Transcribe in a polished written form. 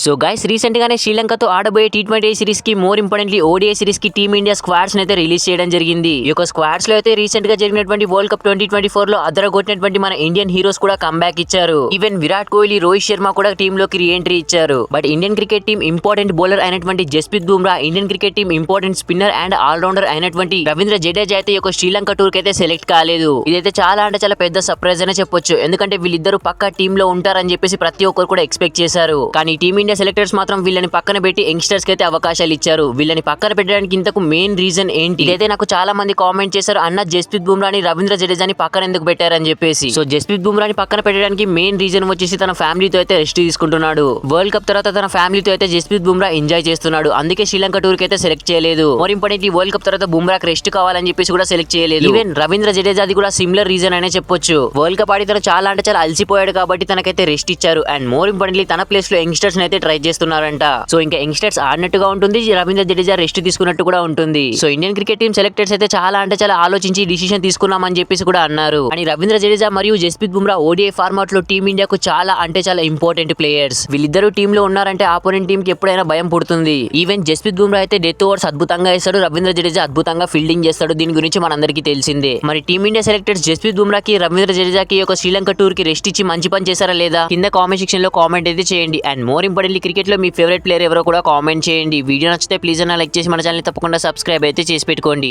So guys recent గానే శ్రీలంకతో ఆడబోయే T20 series కి మోర్ ఇంపార్టెంట్లీ ODI సిరీస్ కి టీమిండియా స్క్వాడ్స్ అయితే రిలీజ్ చేయడం జరిగింది. ఈ యొక్క స్క్వాడ్స్ లో అయితే రీసెంట్ గా జరిగినటువంటి వరల్డ్ కప్ 2024 లో అదరగొట్టినటువంటి మన ఇండియన్ హీరోస్ కూడా కంబ్యాక్ ఇచ్చారు. ఈవెన్ విరాట్ కోహ్లీ, రోహిత్ శర్మ కూడా టీమ్ లోకి రీ ఎంట్రీ ఇచ్చారు. But Indian cricket team important bowler అయినటువంటి Jasprit Bumrah, Indian cricket team important spinner and allrounder అయినటువంటి రవీంద్ర జడేజా అయితే ఈ యొక్క శ్రీలంక టూర్ కి అయితే సెలెక్ట్ కాలేదు. ఇదైతే చాలా అంటే చాలా పెద్ద సర్ప్రైజ్ అనే చెప్పొచ్చు. ఎందుకంటే వీళ్ళిద్దరు పక్కా టీమ్ లో ఉంటారని చెప్పేసి ప్రతి ఒక్కరు కూడా ఎక్స్పెక్ట్ చేశారు. కానీ టీమిండియా సెలెక్టర్స్ మాత్రం వీళ్ళని పక్కన పెట్టి యంగ్స్టర్స్ కి అయితే అవకాశాలు ఇచ్చారు. వీళ్ళని పక్కన పెట్టడానికి ఇంతకు మెయిన్ రీజన్ ఏంటి? ఇదైతే నాకు చాలా మంది కామెంట్ చేశారు, అన్న జస్ప్రీత్ బుమ్రాని, రవీంద్ర జడేజాని పక్కన ఎందుకు పెట్టారని చెప్పేసి. సో జస్ప్రీత్ బుమ్రాని పక్కన పెట్టడానికి మెయిన్ రీజన్ వచ్చేసి తన ఫ్యామిలీతో అయితే రెస్ట్ తీసుకుంటున్నాడు. వరల్డ్ కప్ తర్వాత తన ఫ్యామిలీతో అయితే జస్ప్రీత్ బుమ్రా ఎంజాయ్ చేస్తున్నాడు. అందుకే శ్రీలంక టూర్ కి అయితే సెలెక్ట్ చేయలేదు. మోర్ ఇంపార్టెంట్లీ వరల్డ్ కప్ తర్వాత బుమ్రాకి రెస్ట్ కావాలని చెప్పేసి కూడా సెలెక్ట్ చేయలేదు. ఈవెన్ రవీంద్ర జడేజాది కూడా సిమిలర్ రీజన్ అనే చెప్పొచ్చు. వరల్డ్ కప్ ఆడి తను చాలా అంటే చాలా అలసిపోయాడు కాబట్టి తనకైతే రెస్ట్ ఇచ్చారు. అండ్ మోర్ ఇంపార్టెంట్లీ తన ప్లేస్ లో యంగ్స్టర్స్ అయితే ట్రై చేస్తున్నారంట. సో ఇంకా యంగ్స్టర్స్ ఆడినట్టుగా ఉంటుంది, రవీంద్ర జడేజా రెస్ట్ తీసుకున్నట్టు కూడా ఉంటుంది. So Indian cricket team selectors అయితే చాలా అంటే చాలా ఆలోచించి డిసిషన్ తీసుకున్నామని చెప్పేసి కూడా అన్నారు. అని రవీంద్ర జడేజా మరియు జస్ప్రీత్ బుమ్రా ODI ఫార్మాట్ లో టీమ్ ఇండియాకు చాలా అంటే చాలా ఇంపార్టెంట్ ప్లేయర్స్. వీళ్ళిద్దరు టీమ్ లో ఉన్నారంటే ఆపోనెంట్ టీమ్ కి ఎప్పుడైనా భయం పుడుతుంది. ఈవెన్ జస్ప్రీత్ బుమ్రా అయితే డెత్ ఓవర్స్ అద్భుతంగా వేస్తాడు, రవీంద్ర జడేజా అద్భుతంగా ఫీల్డింగ్ చేస్తాడు. దీని గురించి మనందరికీ తెలిసిందే. మరి టీమ్ ఇండియా సెలెక్టర్స్ జస్ప్రీత్ బుమ్రాకి, రవీంద్ర జడేజాకి ఒక శ్రీలంక టూర్ కి రెస్ట్ ఇచ్చి మంచి పని చేశారా లేదా కింద కామెంట్ సెక్షన్ లో కామెంట్ అయితే చేయండి. అండ్ మోర్ ఇంపార్టెంట్లీ క్రికెట్ లో మీ ఫేవరెట్ ప్లేయర్ ఎవరో కూడా కామెంట్ చేయండి. వీడియో నచ్చితే ప్లీజ్ అన్న లైక్ చేసి మన ఛానల్ తప్పకుండా సబ్స్క్రైబ్ అయితే చేసి పెట్టుకోండి.